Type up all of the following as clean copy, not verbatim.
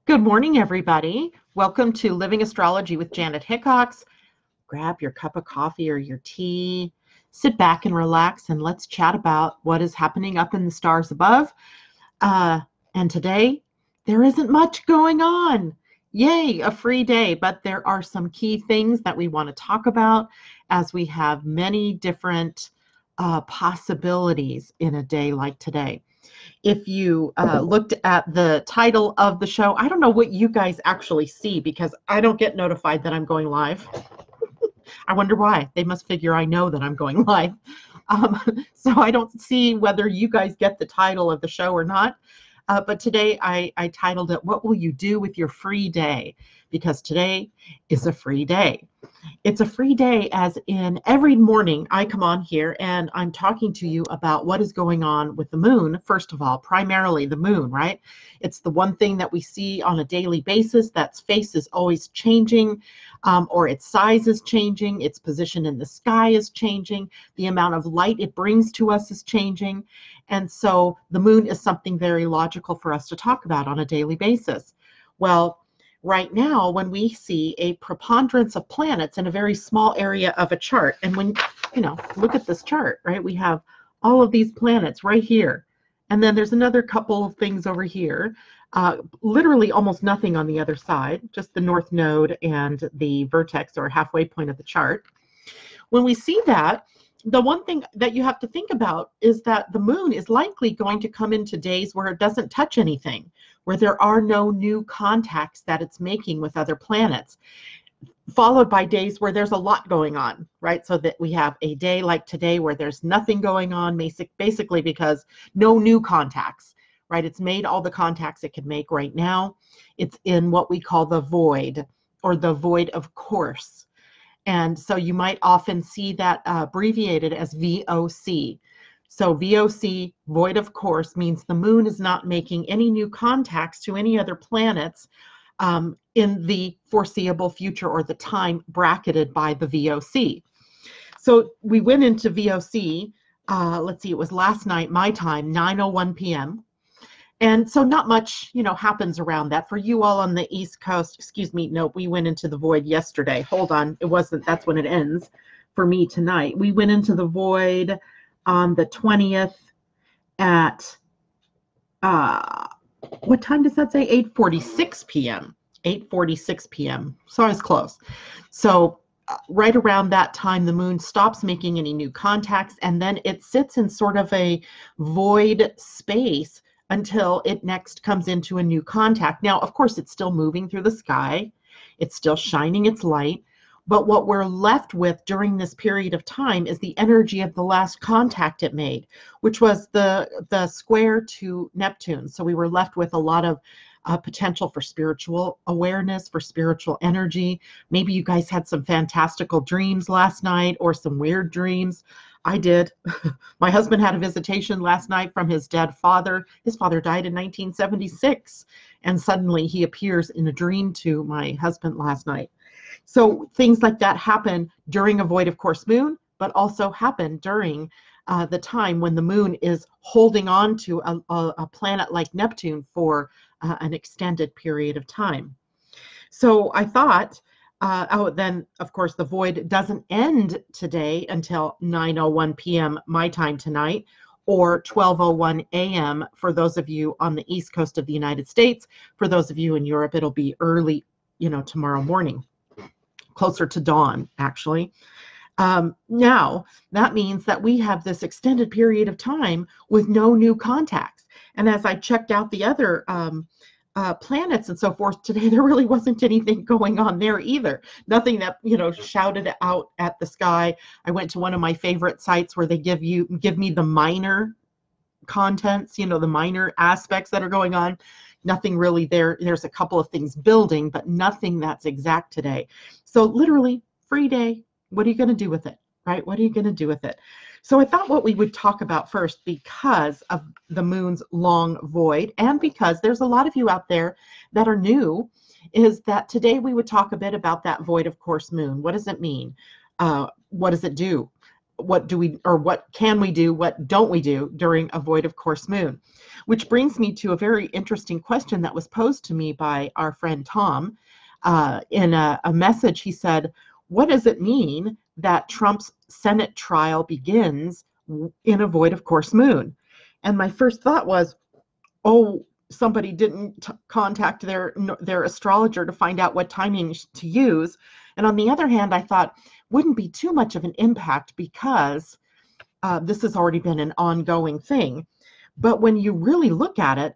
Good morning, everybody. Welcome to Living Astrology with Janet Hickox. Grab your cup of coffee or your tea, sit back and relax, and let's chat about what is happening up in the stars above. And today, there isn't much going on. Yay, a free day, but there are some key things that we want to talk about as we have many different possibilities in a day like today. If you looked at the title of the show, I don't know what you guys actually see because I don't get notified that I'm going live. I wonder why. They must figure I know that I'm going live. So I don't see whether you guys get the title of the show or not. But today I titled it, What Will You Do with Your Free Day? Because today is a free day. It's a free day, as in every morning I come on here and I'm talking to you about what is going on with the moon. First of all, primarily the moon, right? It's the one thing that we see on a daily basis. That's face is always changing, or its size is changing. Its position in the sky is changing. The amount of light it brings to us is changing. And so the moon is something very logical for us to talk about on a daily basis. Well, right now, when we see a preponderance of planets in a very small area of a chart, and when, look at this chart, right? We have all of these planets right here. And then there's another couple of things over here, literally almost nothing on the other side, just the north node and the vertex or halfway point of the chart. When we see that, the one thing that you have to think about is that the moon is likely going to come into days where it doesn't touch anything, where there are no new contacts that it's making with other planets, followed by days where there's a lot going on, right? So that we have a day like today where there's nothing going on, basically because no new contacts, right? It's made all the contacts it can make right now. It's in what we call the void, or the void of course. And so you might often see that abbreviated as VOC. So VOC, void of course, means the moon is not making any new contacts to any other planets in the foreseeable future, or the time bracketed by the VOC. So we went into VOC, let's see, it was last night, my time, 9:01 p.m. And so not much, happens around that. For you all on the East Coast, excuse me, no, we went into the void yesterday. Hold on, it wasn't, that's when it ends for me tonight. We went into the void on the 20th at, what time does that say? 8:46 p.m. 8:46 p.m. So I was close. So right around that time, the moon stops making any new contacts, and then it sits in sort of a void space until it next comes into a new contact. Now, of course, it's still moving through the sky. It's still shining its light. But what we're left with during this period of time is the energy of the last contact it made, which was the square to Neptune. So we were left with a lot of potential for spiritual awareness, for spiritual energy. Maybe you guys had some fantastical dreams last night, or some weird dreams. I did. My husband had a visitation last night from his dead father. His father died in 1976, and suddenly he appears in a dream to my husband last night. So things like that happen during a void of course moon, but also happen during the time when the moon is holding on to a planet like Neptune for an extended period of time. So I thought, then of course the void doesn't end today until 9:01 p.m. my time tonight, or 12:01 a.m. for those of you on the East Coast of the United States. For those of you in Europe, it'll be early, tomorrow morning, closer to dawn, actually. Now, that means that we have this extended period of time with no new contacts. And as I checked out the other planets and so forth today, there really wasn't anything going on there either. Nothing that, shouted out at the sky. I went to one of my favorite sites where they give me the minor contents, the minor aspects that are going on. Nothing really there. There's a couple of things building, but nothing that's exact today. So literally free day. What are you going to do with it, right? What are you going to do with it? So I thought what we would talk about first, because of the moon's long void, and because there's a lot of you out there that are new, is that today we would talk a bit about that void of course moon. What does it mean? What does it do? what do we, or what can we do, what don't we do during a void of course moon? Which brings me to a very interesting question that was posed to me by our friend Tom. In a message, he said, what does it mean that Trump's Senate trial begins in a void of course moon? And my first thought was, oh, somebody didn't contact their astrologer to find out what timing to use. And on the other hand, I thought, wouldn't be too much of an impact because this has already been an ongoing thing. But when you really look at it,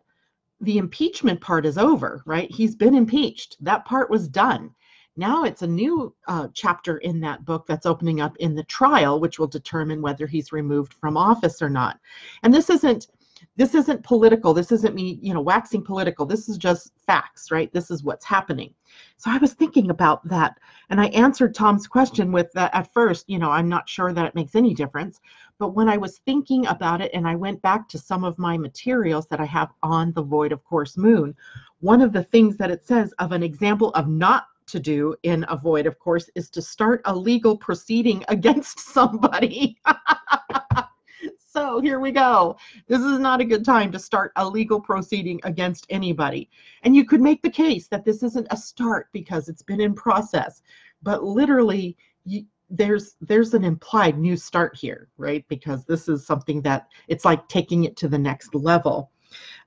the impeachment part is over, right? He's been impeached. That part was done. Now it's a new chapter in that book that's opening up in the trial, which will determine whether he's removed from office or not. And this isn't political. This isn't me, waxing political. This is just facts, right? This is what's happening. So I was thinking about that, and I answered Tom's question with, at first, I'm not sure that it makes any difference. But when I was thinking about it and I went back to some of my materials that I have on the void of course moon, one of the things that it says of an example of not to do in a void of course is to start a legal proceeding against somebody. So here we go. This is not a good time to start a legal proceeding against anybody. And you could make the case that this isn't a start because it's been in process, but literally there's an implied new start here, right? Because this is something that it's like taking it to the next level.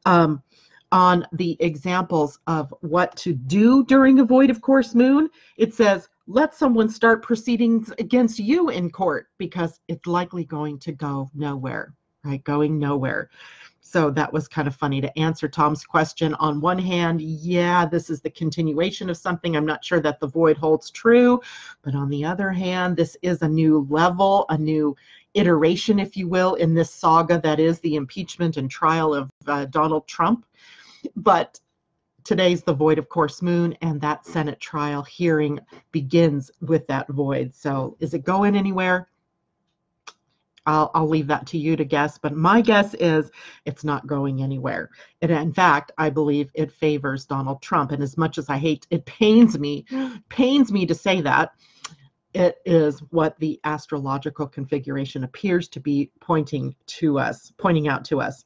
On the examples of what to do during a void of course moon, it says, let someone start proceedings against you in court because it's likely going to go nowhere, right? Going nowhere. So that was kind of funny to answer Tom's question. On one hand, yeah, this is the continuation of something. I'm not sure that the void holds true. But on the other hand, this is a new level, a new iteration, if you will, in this saga that is the impeachment and trial of Donald Trump. But today's the void of course moon, and that Senate trial hearing begins with that void. So is it going anywhere? I'll leave that to you to guess, but my guess is it's not going anywhere. And in fact, I believe it favors Donald Trump. And as much as it pains me to say that, it is what the astrological configuration appears to be pointing out to us.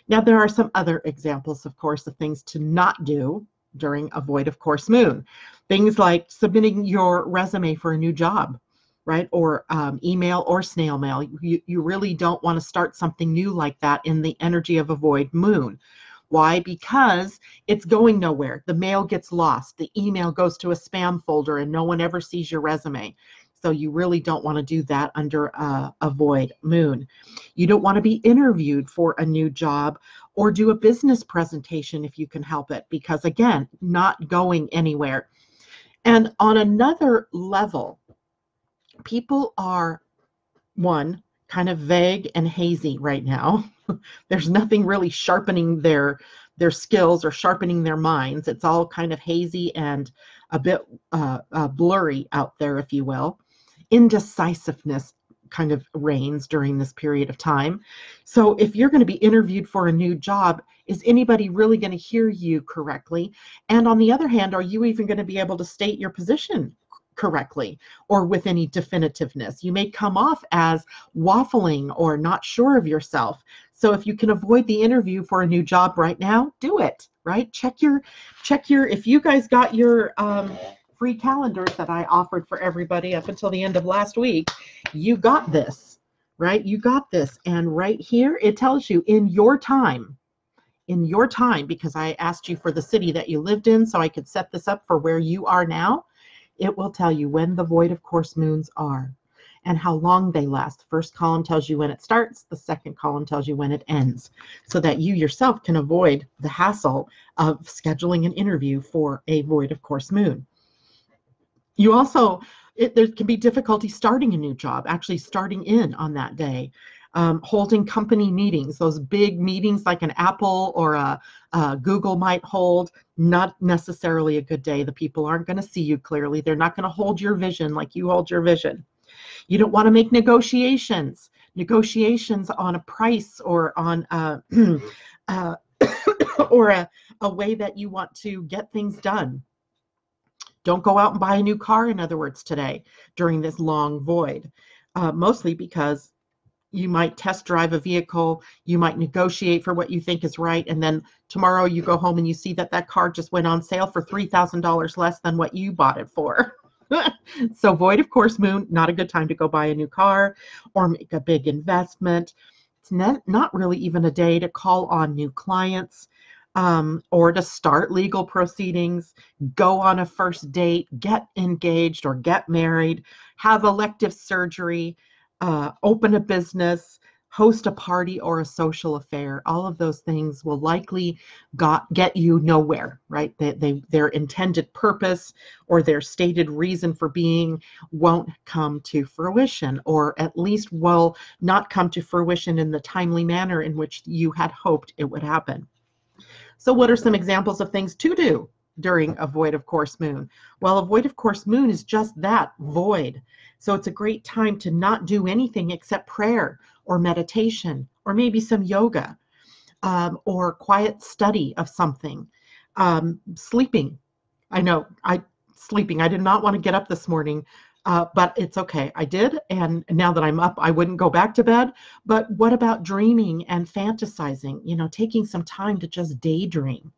Now, there are some other examples, of course, of things to not do during a void of course moon. Things like submitting your resume for a new job, right? Or email or snail mail. You really don't want to start something new like that in the energy of a void moon. Why? Because it's going nowhere. The mail gets lost. The email goes to a spam folder and no one ever sees your resume. So you really don't want to do that under a void moon. You don't want to be interviewed for a new job or do a business presentation if you can help it, because again, not going anywhere. And on another level, people are, one, kind of vague and hazy right now. There's nothing really sharpening their skills or sharpening their minds. It's all kind of hazy and a bit blurry out there, if you will. Indecisiveness kind of reigns during this period of time. So if you're going to be interviewed for a new job, is anybody really going to hear you correctly? And on the other hand, are you even going to be able to state your position correctly or with any definitiveness? You may come off as waffling or not sure of yourself. So if you can avoid the interview for a new job right now, do it, right? Check your, if you guys got your free calendars that I offered for everybody up until the end of last week, you got this, right? You got this. And right here, it tells you in your time, because I asked you for the city that you lived in so I could set this up for where you are now. It will tell you when the void of course moons are and how long they last. The first column tells you when it starts. The second column tells you when it ends, so that you yourself can avoid the hassle of scheduling an interview for a void of course moon. You also, there can be difficulty starting a new job, actually starting in on that day. Holding company meetings, those big meetings like an Apple or a Google might hold, not necessarily a good day. The people aren't going to see you clearly. They're not going to hold your vision like you hold your vision. You don't want to make negotiations on a price or on or a way that you want to get things done. Don't go out and buy a new car, in other words, today during this long void. mostly because you might test drive a vehicle, you might negotiate for what you think is right, and then tomorrow you go home and you see that that car just went on sale for $3,000 less than what you bought it for. So void of course moon, not a good time to go buy a new car or make a big investment. It's not really even a day to call on new clients, or to start legal proceedings, go on a first date, get engaged or get married, have elective surgery, open a business, host a party or a social affair. All of those things will likely get you nowhere, right? Their intended purpose or their stated reason for being won't come to fruition, or at least will not come to fruition in the timely manner in which you had hoped it would happen. So what are some examples of things to do during a void of course moon? Well, a void of course moon is just that, void. So it's a great time to not do anything except prayer or meditation or maybe some yoga, or quiet study of something. Sleeping. I know, sleeping. I did not want to get up this morning, but it's okay. I did, and now that I'm up, I wouldn't go back to bed. But what about dreaming and fantasizing? You know, taking some time to just daydream.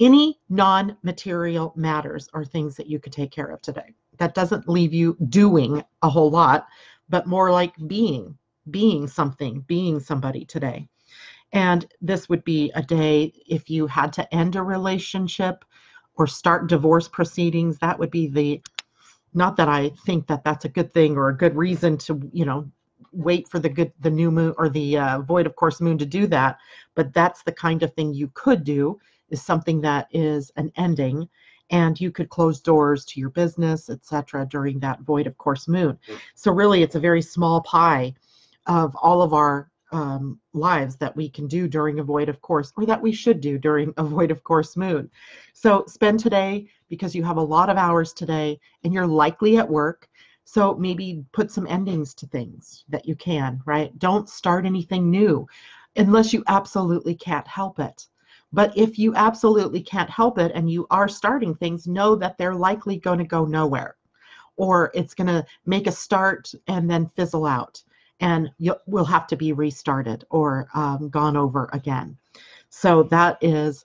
Any non-material matters are things that you could take care of today. That doesn't leave you doing a whole lot, but more like being something, being somebody today. And this would be a day if you had to end a relationship or start divorce proceedings. That would be not that I think that that's a good thing or a good reason to, wait for the new moon or the void of course moon to do that, but that's the kind of thing you could do, is something that is an ending, and you could close doors to your business, etc., during that void of course moon. So really, it's a very small pie of all of our lives that we can do during a void of course, or that we should do during a void of course moon. So spend today, because you have a lot of hours today and you're likely at work. So maybe put some endings to things that you can, right? Don't start anything new unless you absolutely can't help it. But if you absolutely can't help it and you are starting things, know that they're likely going to go nowhere, or it's going to make a start and then fizzle out, and will have to be restarted or gone over again. So that is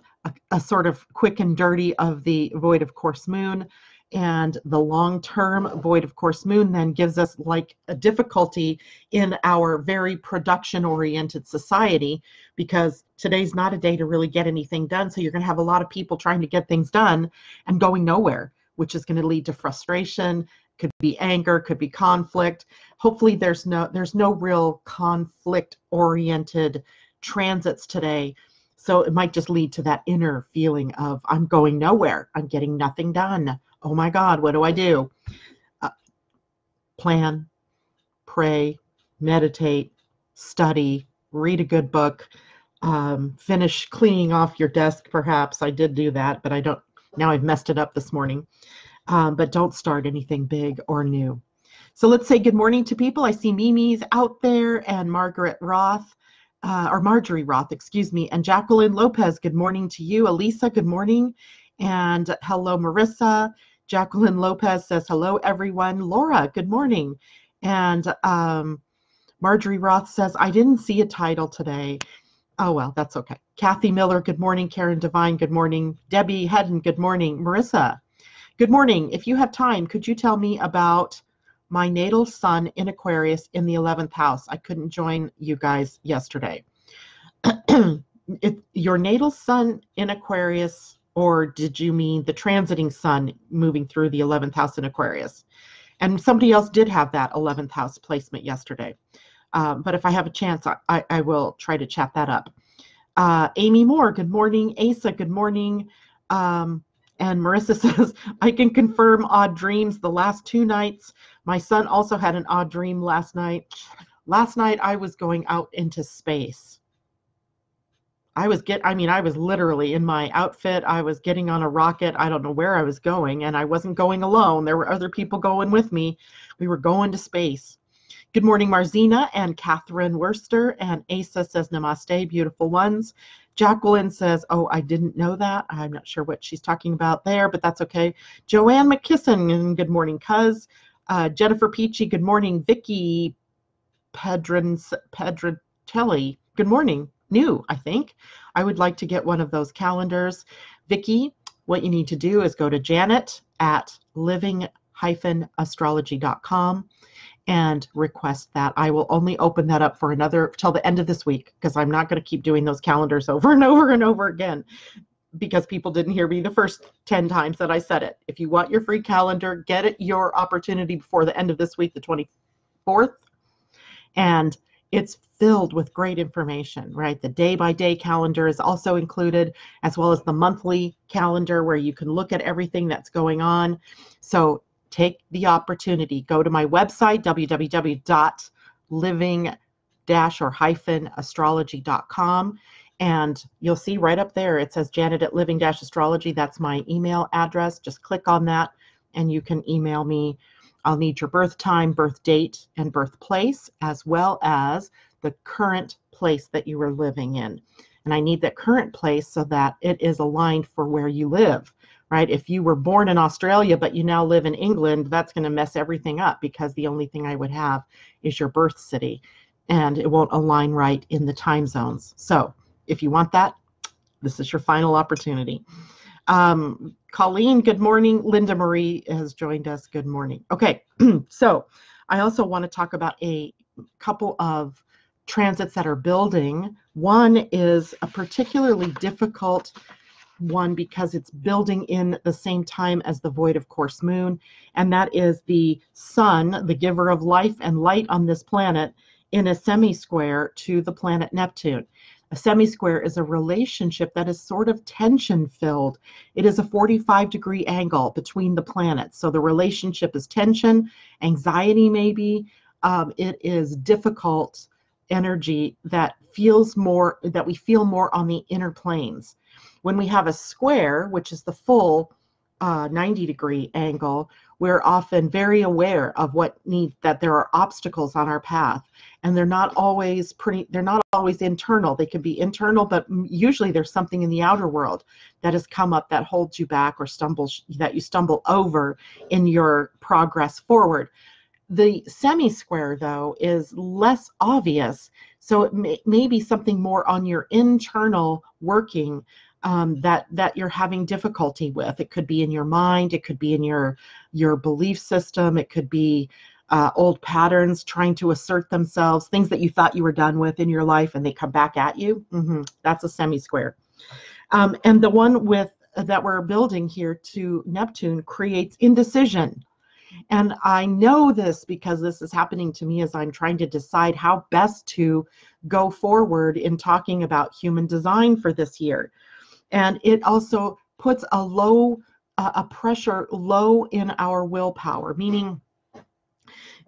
a sort of quick and dirty of the void of course moon. And the long-term void of course moon then gives us like a difficulty in our very production-oriented society, because today's not a day to really get anything done. So you're going to have a lot of people trying to get things done and going nowhere, which is going to lead to frustration. Could be anger, could be conflict. Hopefully there's no real conflict-oriented transits today. So it might just lead to that inner feeling of, I'm going nowhere. I'm getting nothing done. Oh my God, what do I do? Plan, pray, meditate, study, read a good book, finish cleaning off your desk perhaps. I did do that, but now I've messed it up this morning. But don't start anything big or new. So let's say good morning to people. I see Mimi's out there, and Margaret Roth, or Marjorie Roth, excuse me, and Jacqueline Lopez, good morning to you. Elisa, good morning. And hello, Marissa. Jacqueline Lopez says, hello, everyone. Laura, good morning. And Marjorie Roth says, I didn't see a title today. Oh, well, that's okay. Kathy Miller, good morning. Karen Devine, good morning. Debbie Hedden, good morning. Marissa, good morning. If you have time, could you tell me about my natal sun in Aquarius in the 11th house? I couldn't join you guys yesterday. Your natal sun in Aquarius, or did you mean the transiting sun moving through the 11th house in Aquarius? And somebody else did have that 11th house placement yesterday. But if I have a chance, I will try to chat that up. Amy Moore, good morning. Asa, good morning. And Marissa says, I can confirm odd dreams the last 2 nights. My son also had an odd dream last night. Last night I was going out into space. I was literally in my outfit. I was getting on a rocket. I don't know where I was going, and I wasn't going alone. There were other people going with me. We were going to space. Good morning, Marzina and Catherine Worster. And Asa says, namaste, beautiful ones. Jacqueline says, oh, I didn't know that. I'm not sure what she's talking about there, but that's okay. Joanne McKisson, and good morning, cuz. Jennifer Peachy, good morning. Vicky Pedrotelli, good morning. New, I think. I would like to get one of those calendars. Vicky, what you need to do is go to Janet at living-astrology.com and request that. I will only open that up for another till the end of this week, because I'm not going to keep doing those calendars over and over and over again, because people didn't hear me the first 10 times that I said it. If you want your free calendar, get it your opportunity before the end of this week, the 24th. And it's filled with great information, right? The day-by-day calendar is also included, as well as the monthly calendar where you can look at everything that's going on. So take the opportunity. Go to my website, www.living-astrology.com, and you'll see right up there, it says Janet at Living-Astrology. That's my email address. Just click on that and you can email me. I'll need your birth time, birth date, and birthplace, as well as the current place that you are living in. And I need that current place so that it is aligned for where you live, right? If you were born in Australia, but you now live in England, that's going to mess everything up, because the only thing I would have is your birth city, and it won't align right in the time zones. So if you want that, this is your final opportunity. Colleen, good morning. Linda Marie has joined us. Good morning. Okay, so I also want to talk about a couple of transits that are building. One is a particularly difficult one because it's building in the same time as the void of course moon, and that is the sun, the giver of life and light on this planet, in a semi-square to the planet Neptune. A semi-square is a relationship that is sort of tension-filled. It is a 45-degree angle between the planets. So the relationship is tension, anxiety maybe. It is difficult energy that feels more, that we feel more on the inner planes. When we have a square, which is the full 90-degree angle, we're often very aware of that there are obstacles on our path, and they're not always internal. They can be internal, but usually there's something in the outer world that has come up that holds you back or that you stumble over in your progress forward. The semi-square, though, is less obvious, so it may be something more on your internal working that you're having difficulty with. It could be in your mind, it could be in your belief system, it could be old patterns trying to assert themselves, things that you thought you were done with in your life and they come back at you. That's a semi-square. And the one that we're building here to Neptune creates indecision. And I know this because this is happening to me as I'm trying to decide how best to go forward in talking about human design for this year. And it also puts a pressure low in our willpower, meaning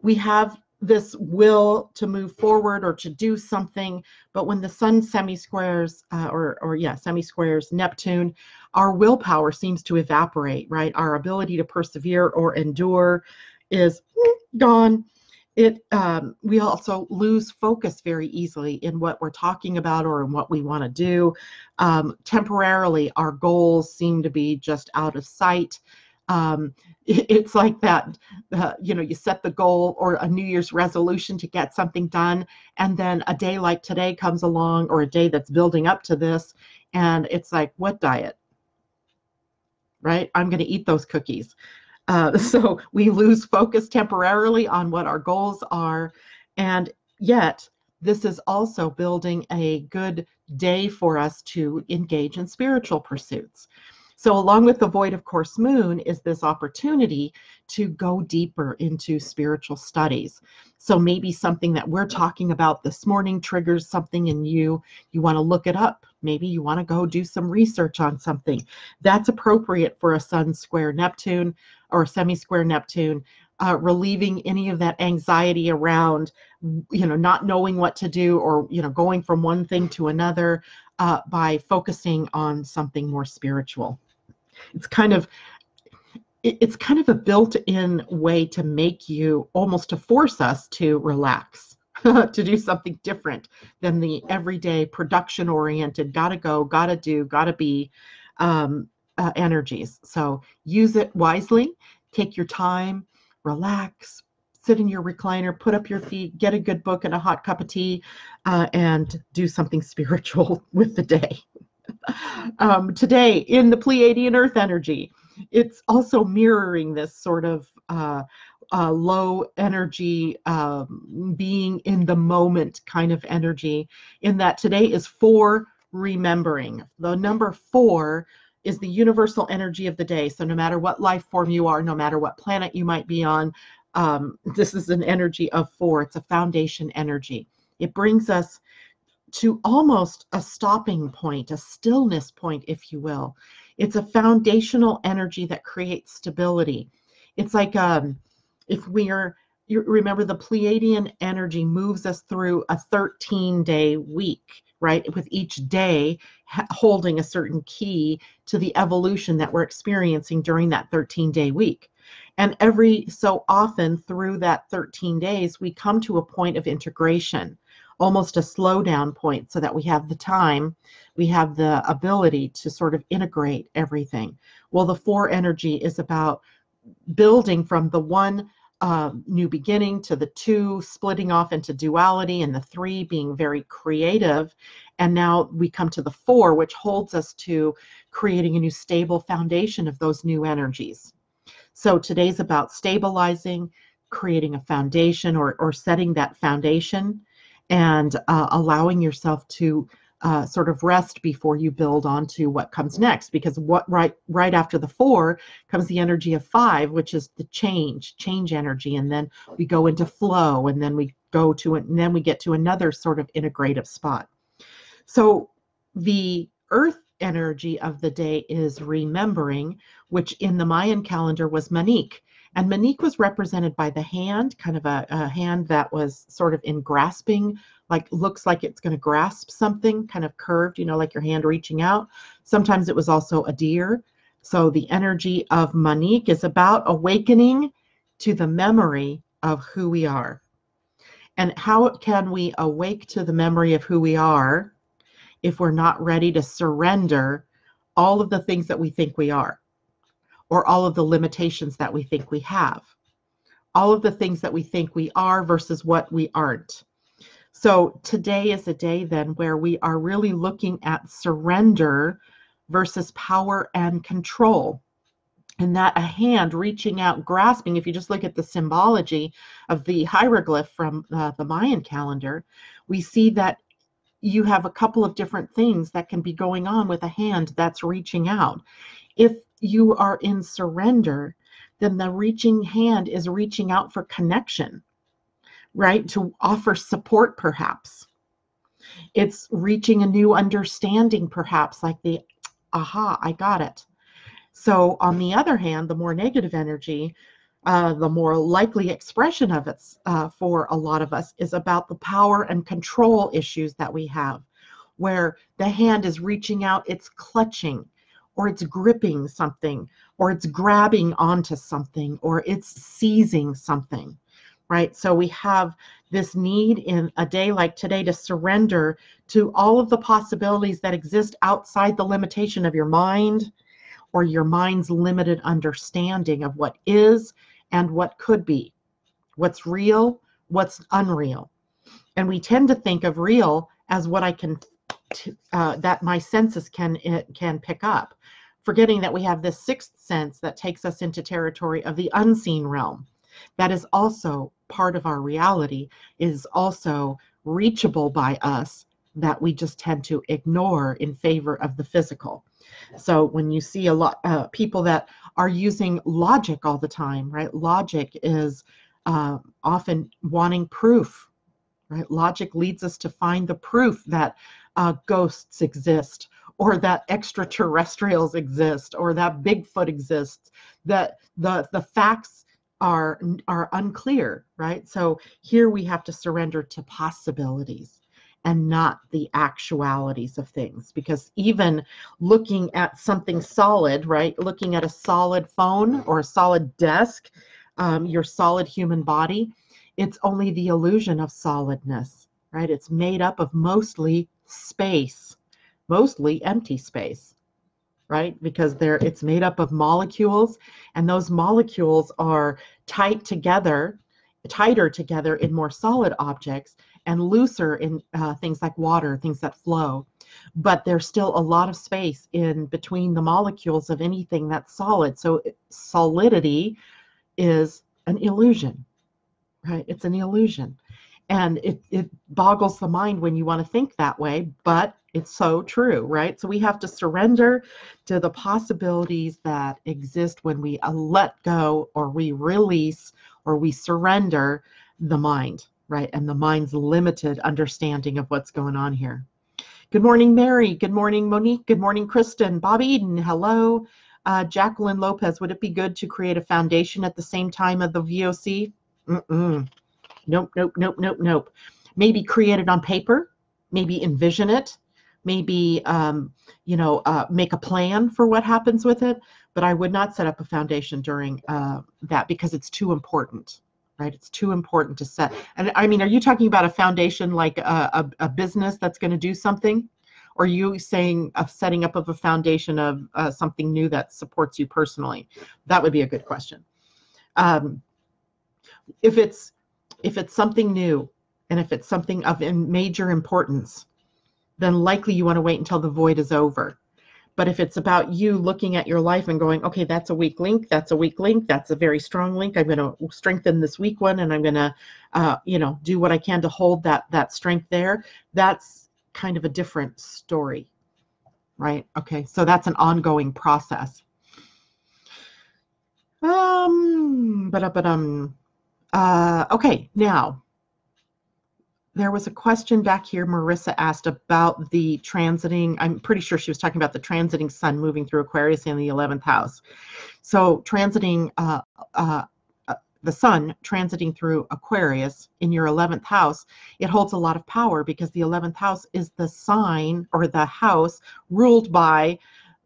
we have this will to move forward or to do something, but when the sun semi-squares semi-squares Neptune, our willpower seems to evaporate, right? Our ability to persevere or endure is gone. We also lose focus very easily in what we're talking about or in what we want to do. Temporarily, our goals seem to be just out of sight. It's like that, you set the goal or a New Year's resolution to get something done, and then a day like today comes along, or a day that's building up to this, and it's like, what diet? Right? I'm going to eat those cookies. So we lose focus temporarily on what our goals are, and yet this is also building a good day for us to engage in spiritual pursuits. So along with the void of course moon is this opportunity to go deeper into spiritual studies. So maybe something that we're talking about this morning triggers something in you. You want to look it up. Maybe you want to go do some research on something. That's appropriate for a sun square Neptune or semi-square Neptune, relieving any of that anxiety around, not knowing what to do, or, going from one thing to another, by focusing on something more spiritual. It's kind of a built-in way to make you, almost to force us to relax, to do something different than the everyday production-oriented, gotta go, gotta do, gotta be energies. So use it wisely, take your time, relax, sit in your recliner, put up your feet, get a good book and a hot cup of tea, and do something spiritual with the day. Today, in the Pleiadian-Earth energy, it's also mirroring this sort of low energy, being in the moment kind of energy, in that today is for remembering. The number 4 is the universal energy of the day. So no matter what life form you are, no matter what planet you might be on, this is an energy of 4. It's a foundation energy. It brings us to almost a stopping point, a stillness point, if you will. It's a foundational energy that creates stability. It's like if you remember, the Pleiadian energy moves us through a 13-day week, right? With each day holding a certain key to the evolution that we're experiencing during that 13-day week. And every so often through that 13 days, we come to a point of integration, almost a slowdown point, so that we have the time, we have the ability to sort of integrate everything. Well, the 4 energy is about building from the 1 new beginning to the 2 splitting off into duality, and the 3 being very creative. And now we come to the 4, which holds us to creating a new stable foundation of those new energies. So today's about stabilizing, creating a foundation, or setting that foundation, and allowing yourself to sort of rest before you build onto what comes next. Because what right after the 4 comes the energy of 5, which is the change energy, and then we go into flow, and then we go to it, and then we get to another sort of integrative spot. So the earth energy of the day is remembering, which in the Mayan calendar was Manique. And Manique was represented by the hand, kind of a hand that was sort of in grasping, like looks like it's going to grasp something, kind of curved, like your hand reaching out. Sometimes it was also a deer. So the energy of Manique is about awakening to the memory of who we are. And how can we awake to the memory of who we are if we're not ready to surrender all of the things that we think we are, or all of the limitations that we think we have, all of the things that we think we are versus what we aren't. So today is a day then where we are really looking at surrender versus power and control. And that a hand reaching out, grasping, if you just look at the symbology of the hieroglyph from the Mayan calendar, we see that you have a couple of different things that can be going on with a hand that's reaching out. If you are in surrender, then the reaching hand is reaching out for connection, right? To offer support, perhaps. It's reaching a new understanding, perhaps, like the, aha, I got it. So on the other hand, the more negative energy, the more likely expression of it for a lot of us is about the power and control issues that we have, where the hand is reaching out, it's clutching, or it's gripping something, or it's grabbing onto something, or it's seizing something, right? So we have this need in a day like today to surrender to all of the possibilities that exist outside the limitation of your mind, or your mind's limited understanding of what is and what could be, what's real, what's unreal. And we tend to think of real as what I can, that my senses can pick up, forgetting that we have this 6th sense that takes us into territory of the unseen realm. That is also part of our reality, is also reachable by us, that we just tend to ignore in favor of the physical. So when you see a lot people that are using logic all the time, right? Logic is often wanting proof, right? Logic leads us to find the proof that ghosts exist, or that extraterrestrials exist, or that Bigfoot exists, that the facts are unclear, right? So here we have to surrender to possibilities and not the actualities of things. Because even looking at something solid, right? Looking at a solid phone or a solid desk, your solid human body, it's only the illusion of solidness, right? It's made up of mostly space, mostly empty space. right? Because it's made up of molecules, and those molecules are tighter together in more solid objects and looser in things like water, things that flow. But there's still a lot of space in between the molecules of anything that's solid. So solidity is an illusion, right? It's an illusion. And it boggles the mind when you want to think that way, but it's so true, right? So we have to surrender to the possibilities that exist when we let go, or we release, or we surrender the mind, right? And the mind's limited understanding of what's going on here. Good morning, Mary. Good morning, Monique. Good morning, Kristen. Bob Eden, hello. Jacqueline Lopez, would it be good to create a foundation at the same time of the VOC? Nope, nope, nope, nope, nope. Maybe create it on paper, maybe envision it, maybe, make a plan for what happens with it, but I would not set up a foundation during that, because it's too important, right? It's too important to set. And I mean, are you talking about a foundation like a business that's going to do something? Or are you saying of setting up of a foundation of something new that supports you personally? That would be a good question. If it's something new, and if it's something of major importance, then likely you want to wait until the void is over. But if it's about you looking at your life and going, okay, that's a weak link, that's a weak link, that's a very strong link, I'm going to strengthen this weak one, and I'm going to, do what I can to hold that strength there, that's kind of a different story, right? Okay, so that's an ongoing process. Okay, now, there was a question back here Marissa asked about the transiting. I'm pretty sure she was talking about the transiting sun moving through Aquarius in the 11th house. So transiting the sun transiting through Aquarius in your 11th house, it holds a lot of power, because the 11th house is the sign, or the house ruled by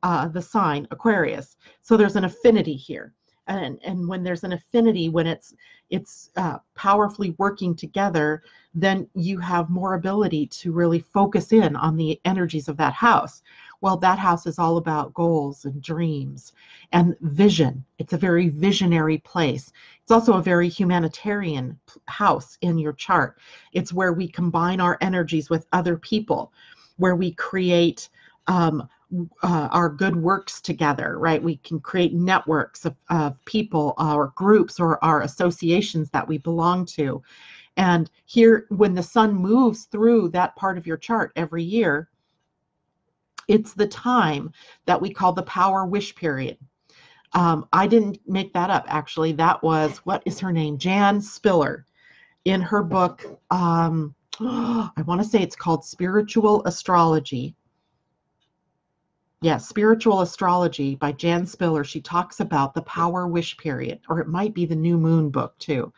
the sign Aquarius. So there's an affinity here. And when there's an affinity, when it's powerfully working together, then you have more ability to really focus in on the energies of that house. Well, that house is all about goals and dreams and vision. It's a very visionary place. It's also a very humanitarian house in your chart. It's where we combine our energies with other people, where we create our good works together, right? We can create networks of people, or groups, or our associations that we belong to. And here, when the sun moves through that part of your chart every year, it's the time that we call the power wish period. I didn't make that up, actually. That was, what is her name? Jan Spiller, in her book, I want to say it's called Spiritual Astrology. Yeah, Spiritual Astrology by Jan Spiller. She talks about the power wish period, or it might be the New Moon book too.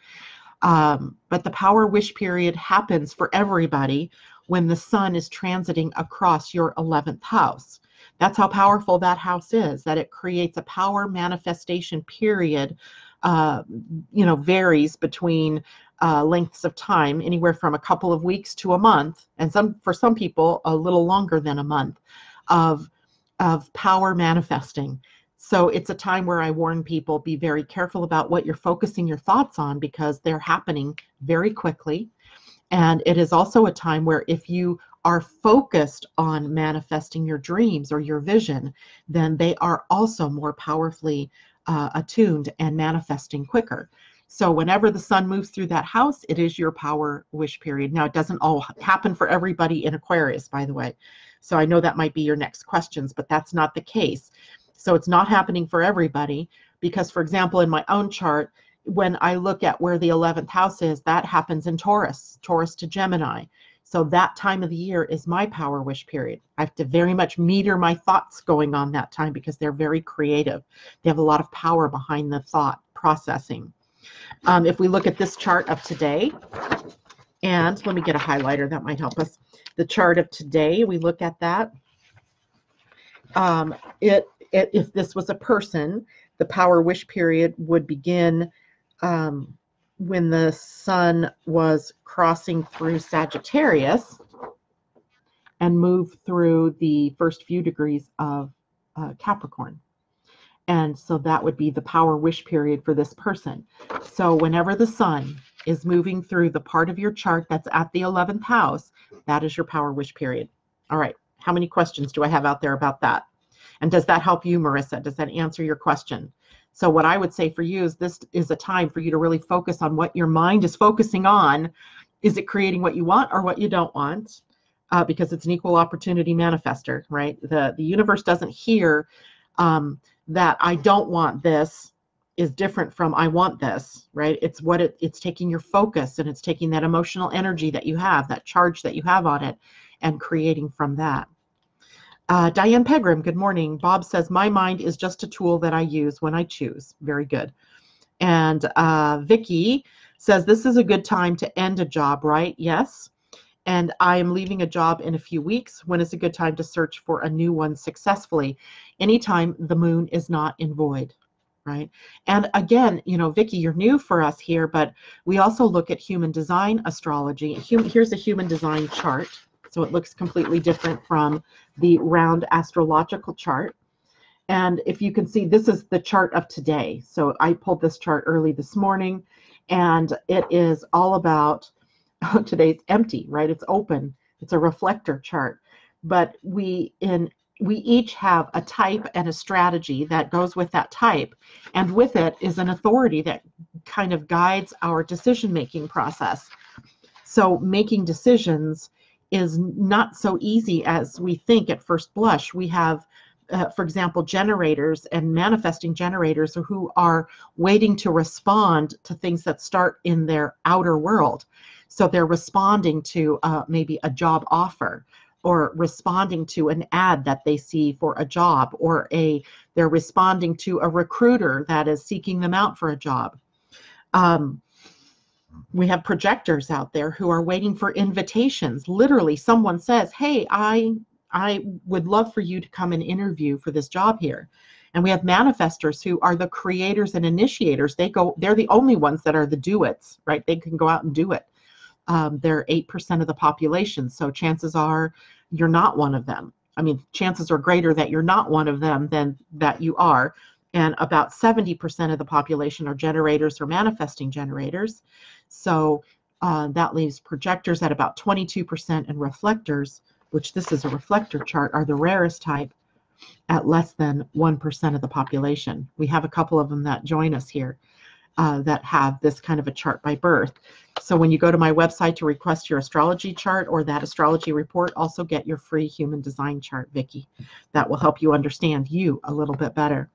But the power wish period happens for everybody when the sun is transiting across your 11th house. That's how powerful that house is, that it creates a power manifestation period, varies between lengths of time, anywhere from a couple of weeks to a month, and for some people a little longer than a month, of power manifesting. So it's a time where I warn people, be very careful about what you're focusing your thoughts on, because they're happening very quickly. And it is also a time where if you are focused on manifesting your dreams or your vision, then they are also more powerfully attuned and manifesting quicker. So whenever the sun moves through that house, it is your power wish period. Now, it doesn't all happen for everybody in Aquarius, by the way. So I know that might be your next questions, but that's not the case. So it's not happening for everybody, because, for example, in my own chart, when I look at where the 11th house is, that happens in Taurus to Gemini. So that time of the year is my power wish period. I have to very much meter my thoughts going on that time, because they're very creative. They have a lot of power behind the thought processing. If we look at this chart of today, and let me get a highlighter, that might help us. The chart of today, we look at that. If this was a person, the power wish period would begin when the sun was crossing through Sagittarius and move through the first few degrees of Capricorn. And so that would be the power wish period for this person. So whenever the sun is moving through the part of your chart that's at the 11th house, that is your power wish period. All right. How many questions do I have out there about that? And does that help you, Marissa? Does that answer your question? So what I would say for you is this is a time for you to really focus on what your mind is focusing on. Is it creating what you want or what you don't want? Because it's an equal opportunity manifester, right? The universe doesn't hear that I don't want this is different from I want this, right? It's what it's taking your focus, and it's taking that emotional energy that you have, that charge that you have on it, and creating from that. Diane Pegram, good morning. Bob says, my mind is just a tool that I use when I choose. Very good. And Vicky says, this is a good time to end a job, right? Yes. And I am leaving a job in a few weeks. When is a good time to search for a new one successfully? Anytime the moon is not in void, right? And again, you know, Vicky, you're new for us here, but we also look at human design astrology. Here's a human design chart. So it looks completely different from the round astrological chart. And if you can see, this is the chart of today. So I pulled this chart early this morning, and it is all about today's empty, right? It's open. It's a reflector chart. But we each have a type and a strategy that goes with that type. And with it is an authority that kind of guides our decision-making process. So making decisions is not so easy as we think at first blush. We have, for example, generators and manifesting generators who are waiting to respond to things that start in their outer world. So they're responding to maybe a job offer, or responding to an ad that they see for a job, or they're responding to a recruiter that is seeking them out for a job. We have projectors out there who are waiting for invitations. Literally, someone says, hey, I would love for you to come and interview for this job here. And we have manifestors who are the creators and initiators. They're the only ones that are the do-its, right? They can go out and do it. They're 8% of the population. So chances are you're not one of them. I mean, chances are greater that you're not one of them than that you are. And about 70% of the population are generators or manifesting generators. So that leaves projectors at about 22%, and reflectors, which this is a reflector chart, are the rarest type at less than 1% of the population. We have a couple of them that join us here that have this kind of a chart by birth. So when you go to my website to request your astrology chart or that astrology report, also get your free human design chart, Vicky. That will help you understand you a little bit better.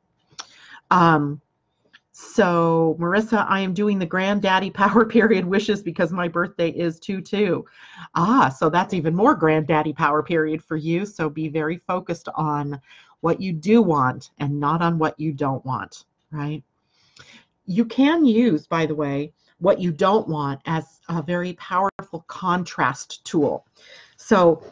So Marissa, I am doing the granddaddy power period wishes because my birthday is 2/2. So that's even more granddaddy power period for you. So be very focused on what you do want and not on what you don't want, right? You can use, by the way, what you don't want as a very powerful contrast tool. So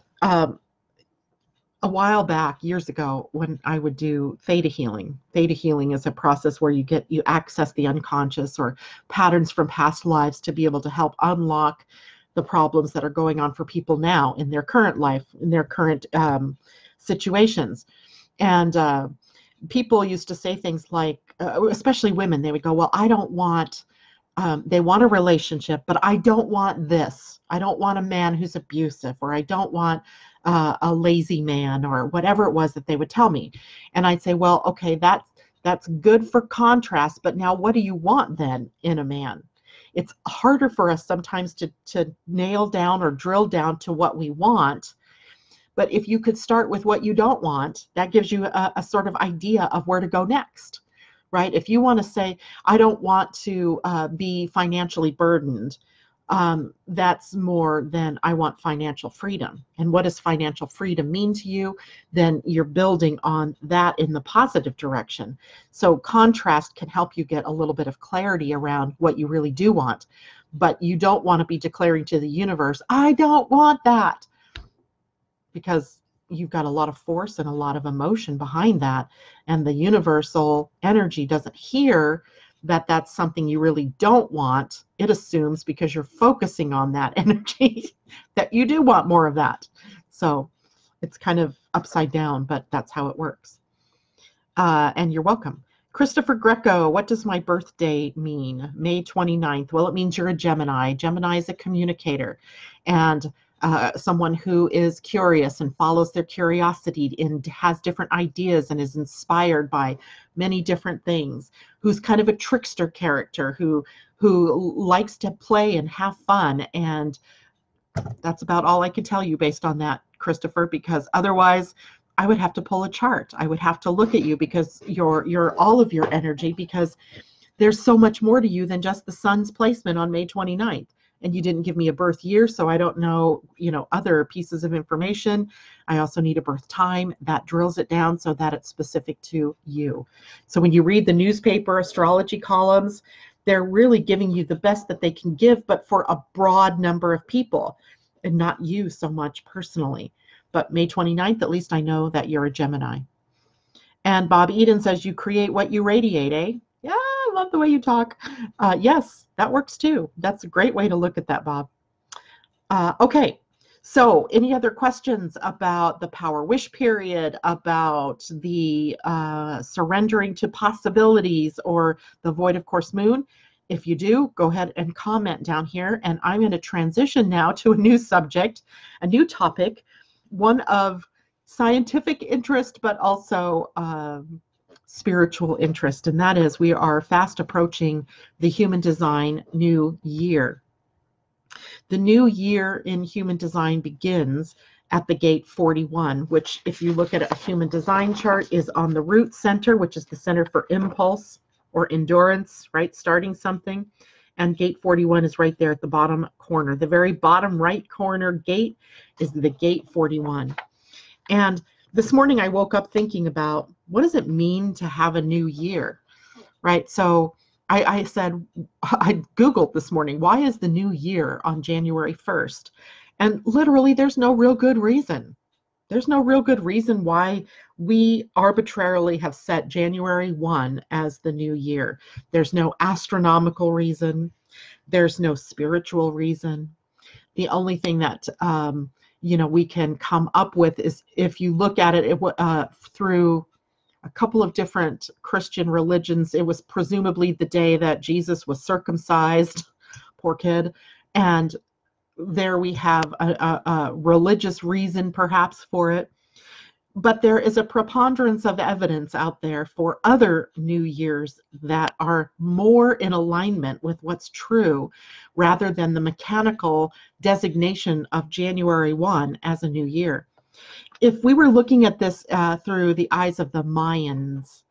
a while back, years ago, when I would do theta healing. Theta healing is a process where you access the unconscious or patterns from past lives to be able to help unlock the problems that are going on for people now in their current life, in their current situations. And people used to say things like, especially women, they would go, well, I don't want, they want a relationship, but I don't want this. I don't want a man who's abusive, or I don't want a lazy man, or whatever it was that they would tell me. And I'd say, well, okay, that's good for contrast, but now what do you want then in a man? It's harder for us sometimes to nail down or drill down to what we want. But if you could start with what you don't want, that gives you a sort of idea of where to go next, right? If you want to say, I don't want to be financially burdened, that's more than I want financial freedom. And what does financial freedom mean to you? Then you're building on that in the positive direction. So contrast can help you get a little bit of clarity around what you really do want. But you don't want to be declaring to the universe, I don't want that, because you've got a lot of force and a lot of emotion behind that. And the universal energy doesn't hear that that's something you really don't want. It assumes, because you're focusing on that energy, that you do want more of that. So it's kind of upside down, but that's how it works. And you're welcome. Christopher Greco, what does my birthday mean? May 29th. Well, it means you're a Gemini. Gemini is a communicator and someone who is curious and follows their curiosity and has different ideas and is inspired by many different things, who's kind of a trickster character who likes to play and have fun. And that's about all I can tell you based on that, Christopher, because otherwise I would have to pull a chart. I would have to look at you because you're all of your energy, because there's so much more to you than just the sun's placement on May 29th. And you didn't give me a birth year, so I don't know, other pieces of information. I also need a birth time that drills it down so that it's specific to you. So when you read the newspaper astrology columns, they're really giving you the best that they can give, but for a broad number of people and not you so much personally. But May 29th, at least I know that you're a Gemini. And Bob Eden says, you create what you radiate, eh? Yeah, I love the way you talk. Yes, that works too. That's a great way to look at that, Bob. Okay, so any other questions about the power wish period, about the surrendering to possibilities, or the void of course moon? If you do, go ahead and comment down here. And I'm going to transition now to a new subject, a new topic, one of scientific interest, but also spiritual interest. And that is, we are fast approaching the human design new year. The new year in human design begins at the gate 41, which, if you look at a human design chart, is on the root center, which is the center for impulse or endurance, right? Starting something. And gate 41 is right there at the bottom corner. The very bottom right corner gate is the gate 41. And this morning I woke up thinking about, what does it mean to have a new year, right? So I said, I Googled this morning, why is the new year on January 1st? And literally there's no real good reason. There's no real good reason why we arbitrarily have set January 1 as the new year. There's no astronomical reason. There's no spiritual reason. The only thing that we can come up with is, if you look at it through a couple of different Christian religions, it was presumably the day that Jesus was circumcised, poor kid, and there we have a religious reason perhaps for it. But there is a preponderance of evidence out there for other New Years that are more in alignment with what's true, rather than the mechanical designation of January 1 as a new year. If we were looking at this through the eyes of the Mayans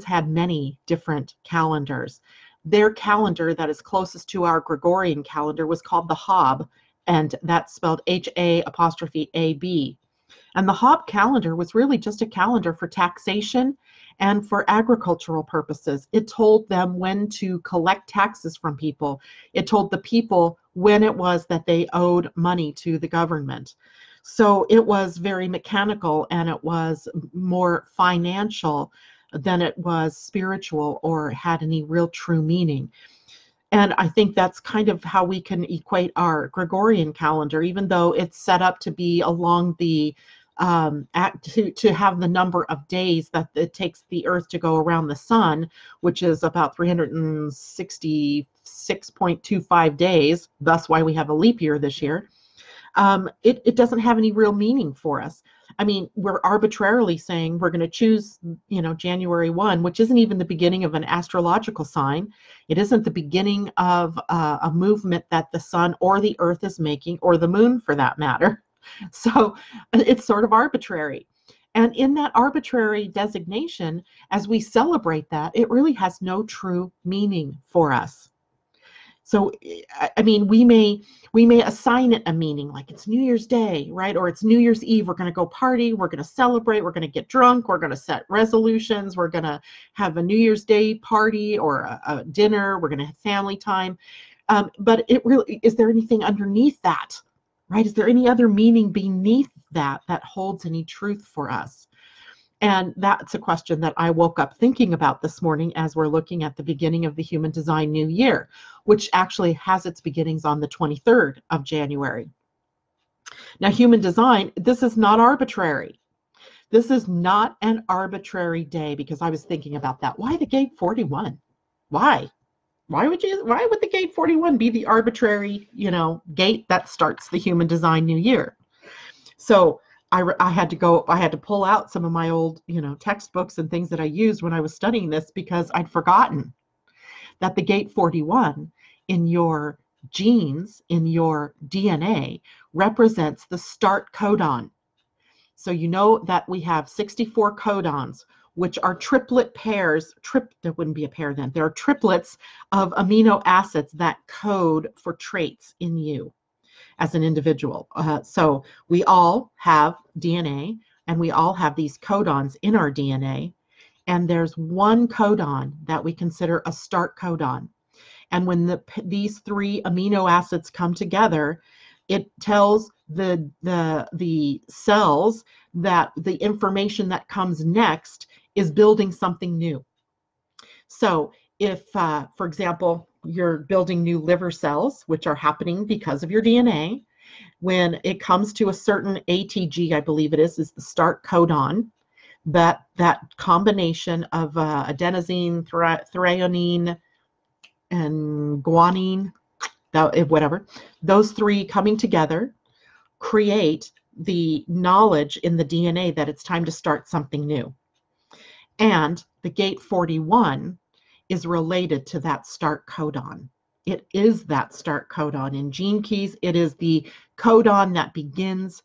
had many different calendars. Their calendar that is closest to our Gregorian calendar was called the Hab, and that's spelled H-A''AB. And the Hab calendar was really just a calendar for taxation and for agricultural purposes. It told them when to collect taxes from people. It told the people when it was that they owed money to the government. So it was very mechanical, and it was more financial than it was spiritual or had any real true meaning. And I think that's kind of how we can equate our Gregorian calendar, even though it's set up to be along the to have the number of days that it takes the Earth to go around the sun, which is about 366.25 days. That's why we have a leap year this year. It doesn't have any real meaning for us. I mean, we're arbitrarily saying we're going to choose, January 1, which isn't even the beginning of an astrological sign. It isn't the beginning of a movement that the sun or the Earth is making, or the moon for that matter. So it's sort of arbitrary. And in that arbitrary designation, as we celebrate that, it really has no true meaning for us. So, I mean, we may assign it a meaning, like it's New Year's Day, right? Or it's New Year's Eve. We're going to go party. We're going to celebrate. We're going to get drunk. We're going to set resolutions. We're going to have a New Year's Day party or a dinner. We're going to have family time. But it really, is there anything underneath that, right? Is there any other meaning beneath that holds any truth for us? And that's a question that I woke up thinking about this morning as we're looking at the beginning of the Human Design New Year, which actually has its beginnings on the 23rd of January. Now, Human Design, this is not arbitrary. This is not an arbitrary day, because I was thinking about that. Why the gate 41? Why? Why would the gate 41 be the arbitrary, gate that starts the human design new year? So I had to pull out some of my old, textbooks and things that I used when I was studying this, because I'd forgotten that the gate 41 in your genes, in your DNA, represents the start codon. So you know that we have 64 codons, which are triplet pairs. There wouldn't be a pair then. There are triplets of amino acids that code for traits in you as an individual. So we all have DNA, and we all have these codons in our DNA. And there's one codon that we consider a start codon. And when these three amino acids come together, it tells the cells that the information that comes next is building something new. So if, for example, you're building new liver cells, which are happening because of your DNA, when it comes to a certain ATG, I believe it is the start codon, that combination of adenosine, threonine, and guanine, whatever, those three coming together create the knowledge in the DNA that it's time to start something new. And the gate 41 is related to that start codon. It is that start codon. In gene keys, it is the codon that begins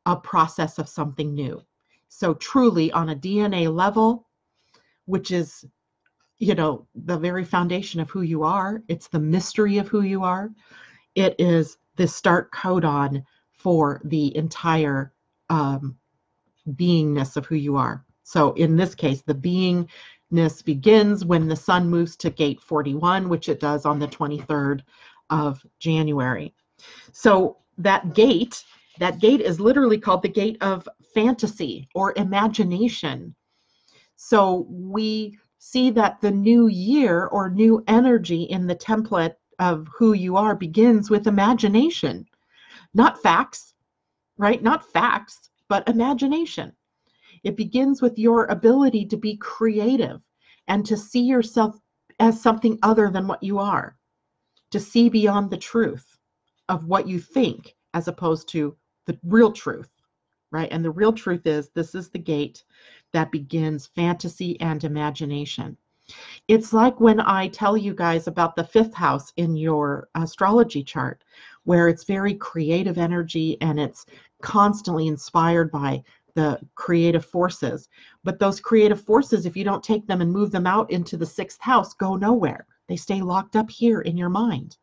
a process of something new. So truly, on a DNA level, which is, the very foundation of who you are, it's the mystery of who you are, it is the start codon for the entire beingness of who you are. So in this case, the beingness begins when the sun moves to gate 41, which it does on the 23rd of January. So that gate is literally called the gate of fantasy or imagination. So we see that the new year or new energy in the template of who you are begins with imagination, not facts, right? Not facts, but imagination. It begins with your ability to be creative and to see yourself as something other than what you are, to see beyond the truth of what you think as opposed to the real truth, right? And the real truth is, this is the gate that begins fantasy and imagination. It's like when I tell you guys about the 5th house in your astrology chart, where it's very creative energy and it's constantly inspired by the creative forces. But those creative forces, if you don't take them and move them out into the 6th house, go nowhere. They stay locked up here in your mind.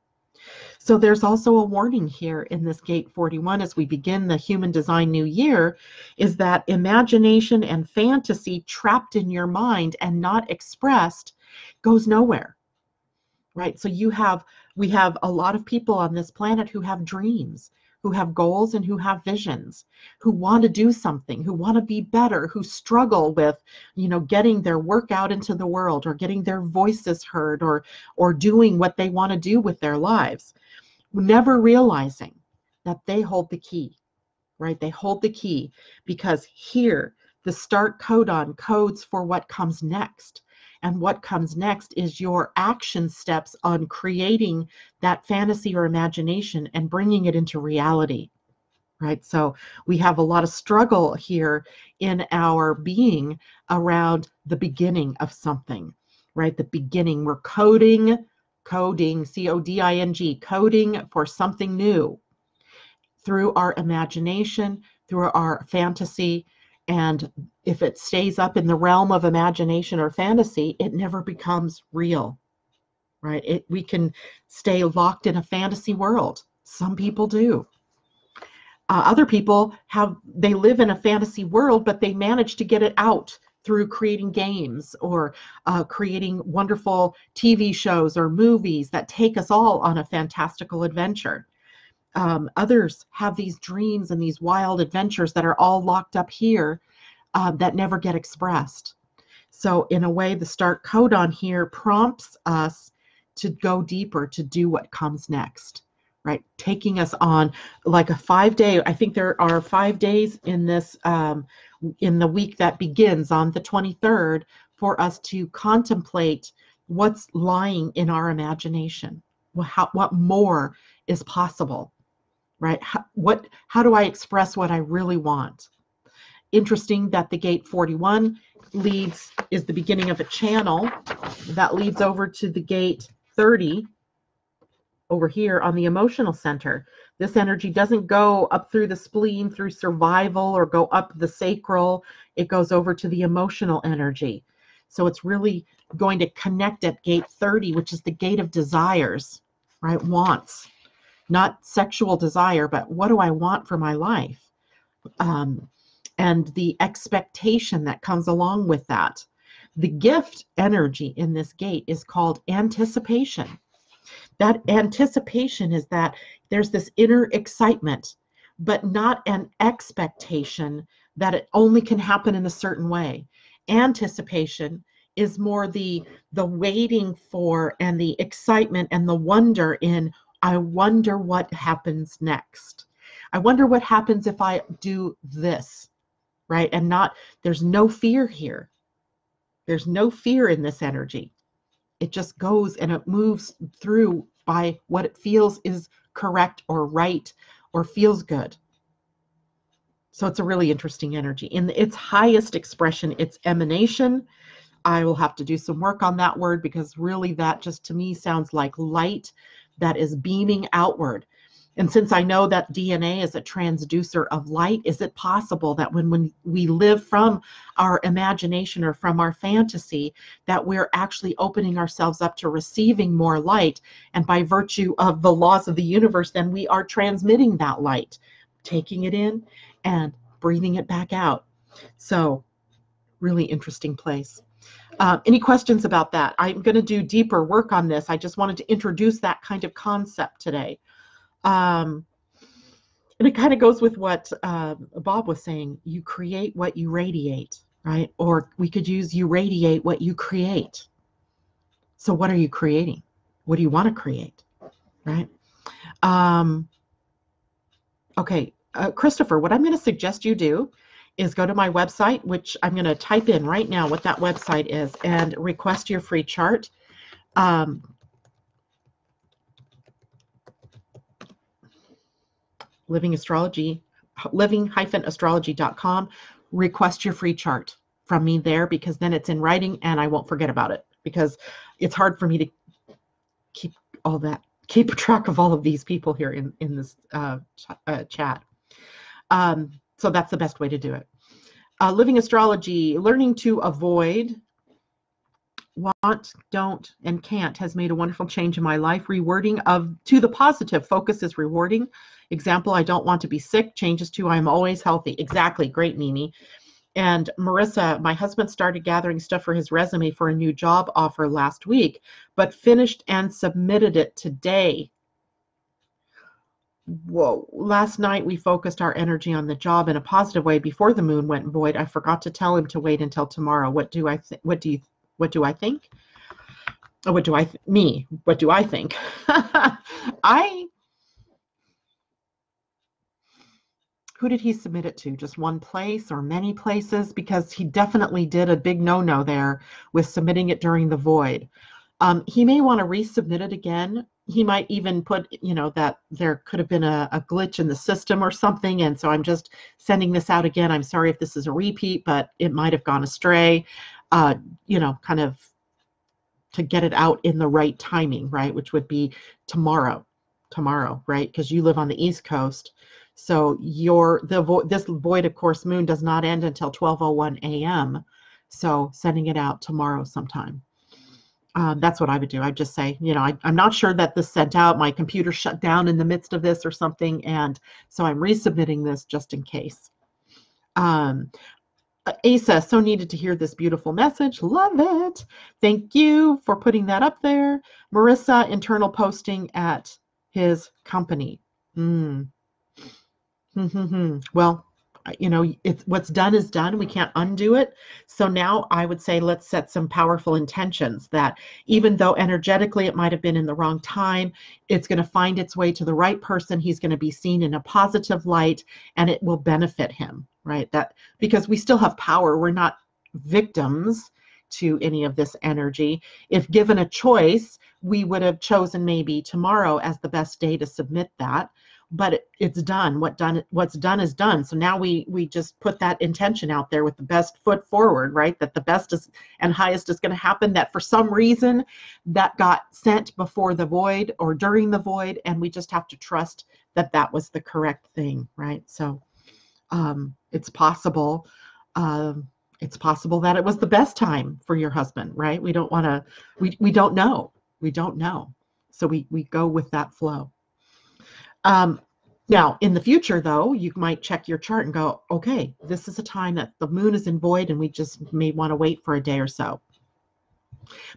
So there's also a warning here in this gate 41 as we begin the human design new year, is that imagination and fantasy trapped in your mind and not expressed goes nowhere, right? So we have a lot of people on this planet who have dreams, who have goals, and who have visions, who want to do something, who want to be better, who struggle with, getting their work out into the world, or getting their voices heard, or doing what they want to do with their lives, never realizing that they hold the key, right? They hold the key because here the start codon codes for what comes next. And what comes next is your action steps on creating that fantasy or imagination and bringing it into reality, right? So we have a lot of struggle here in our being around the beginning of something, right? The beginning, we're coding, C-O-D-I-N-G, coding for something new through our imagination, through our fantasy. And if it stays up in the realm of imagination or fantasy, it never becomes real, right? We can stay locked in a fantasy world. Some people do. Other people they live in a fantasy world, but they manage to get it out through creating games or creating wonderful TV shows or movies that take us all on a fantastical adventure. Others have these dreams and these wild adventures that are all locked up here that never get expressed. So in a way, the start codon here prompts us to go deeper, to do what comes next, right? Taking us on like a 5-day, I think there are 5 days in this in the week that begins on the 23rd for us to contemplate what's lying in our imagination. What more is possible, right? How do I express what I really want? Interesting that the gate 41 is the beginning of a channel that leads over to the gate 30 over here on the emotional center. This energy doesn't go up through the spleen, through survival, or go up the sacral. It goes over to the emotional energy. So it's really going to connect at gate 30, which is the gate of desires, right? Wants, not sexual desire, but what do I want for my life? And the expectation that comes along with that. The gift energy in this gate is called anticipation. That anticipation is that there's this inner excitement, but not an expectation that it only can happen in a certain way. Anticipation is more the waiting for and the excitement and the wonder in, I wonder what happens next. I wonder what happens if I do this, right? And there's no fear here. There's no fear in this energy. It just goes and it moves through by what it feels is correct or right or feels good. So it's a really interesting energy. In its highest expression, its emanation, I will have to do some work on that word, because really that just to me sounds like light that is beaming outward. And since I know that DNA is a transducer of light, is it possible that when we live from our imagination or from our fantasy, that we're actually opening ourselves up to receiving more light? And by virtue of the laws of the universe, then we are transmitting that light, taking it in and breathing it back out. So really interesting place. Any questions about that? I'm going to do deeper work on this. I just wanted to introduce that kind of concept today. And it kind of goes with what Bob was saying. You create what you radiate, right? Or we could use you radiate what you create. So what are you creating? What do you want to create, right? Okay, Christopher, what I'm going to suggest you do is go to my website, which I'm going to type in right now what that website is, and request your free chart. Living Astrology, living-astrology.com. Request your free chart from me there, because then it's in writing and I won't forget about it, because it's hard for me to keep track of all of these people here in this chat. So that's the best way to do it. Living Astrology, learning to avoid want, don't, and can't has made a wonderful change in my life. Rewording to the positive. Focus is rewarding. Example, I don't want to be sick, changes to I'm always healthy. Exactly. Great, Mimi. And Marissa, my husband started gathering stuff for his resume for a new job offer last week, but finished and submitted it today. Whoa. Last night we focused our energy on the job in a positive way before the moon went void. I forgot to tell him to wait until tomorrow. What do I think? What do I think? What do I think? Who did he submit it to? Just one place or many places? Because he definitely did a big no-no there with submitting it during the void. He may want to resubmit it again. He might even put, that there could have been a glitch in the system or something. And so I'm just sending this out again. I'm sorry if this is a repeat, but it might have gone astray, kind of to get it out in the right timing, right? Which would be tomorrow, right? Because you live on the East Coast. So this void of course moon does not end until 12:01 a.m. So sending it out tomorrow sometime. That's what I would do. I'd just say, I'm not sure that this sent out. My computer shut down in the midst of this or something. And so I'm resubmitting this just in case. Asa, so needed to hear this beautiful message. Love it. Thank you for putting that up there. Marissa, internal posting at his company. Well, you know, it's what's done is done. We can't undo it. So now I would say let's set some powerful intentions that even though energetically it might have been in the wrong time, it's going to find its way to the right person. He's going to be seen in a positive light and it will benefit him, right? That because we still have power. We're not victims to any of this energy. If given a choice, we would have chosen maybe tomorrow as the best day to submit that. But it's done. What's done is done. So now we just put that intention out there with the best foot forward, right? That the best is and highest is going to happen. That for some reason that got sent before the void or during the void, and we just have to trust that that was the correct thing, right? So it's possible. It's possible that it was the best time for your husband, right? We don't want to. We don't know. We don't know. So we go with that flow. Now, in the future, though, you might check your chart and go, okay, this is a time that the moon is in void and we just may want to wait for a day or so.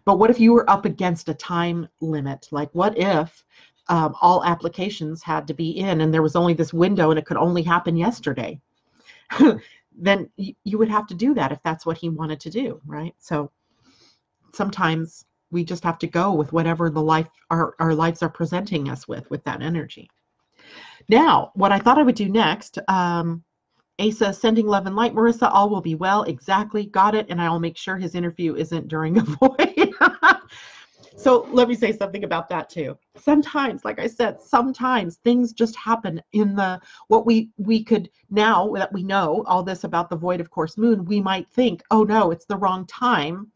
But what if you were up against a time limit? Like what if all applications had to be in and there was only this window and it could only happen yesterday? Then you would have to do that if that's what he wanted to do, right? So sometimes we just have to go with whatever our lives are presenting us with that energy. Now, what I thought I would do next, Asa, sending love and light. Marissa, all will be well. Exactly. Got it. And I'll make sure his interview isn't during a void. So let me say something about that too. Sometimes, like I said, sometimes things just happen in what we could, now that we know all this about the void of course moon, we might think, oh no, it's the wrong time.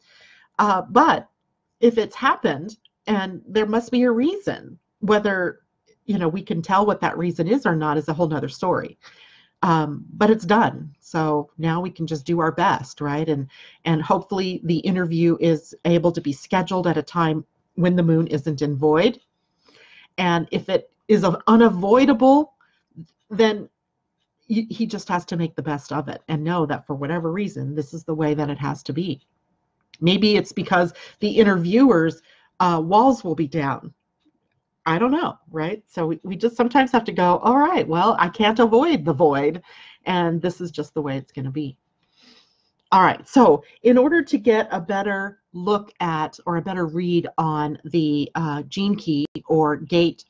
But if it's happened and there must be a reason, whether we can tell what that reason is or not is a whole nother story. But it's done. So now we can just do our best, right? And hopefully the interview is able to be scheduled at a time when the moon isn't in void. And if it is unavoidable, then he just has to make the best of it and know that for whatever reason, this is the way that it has to be. Maybe it's because the interviewer's walls will be down. I don't know, right? So we just sometimes have to go, all right, well, I can't avoid the void, and this is just the way it's going to be. All right, so in order to get a better look at or a better read on the gene key or gate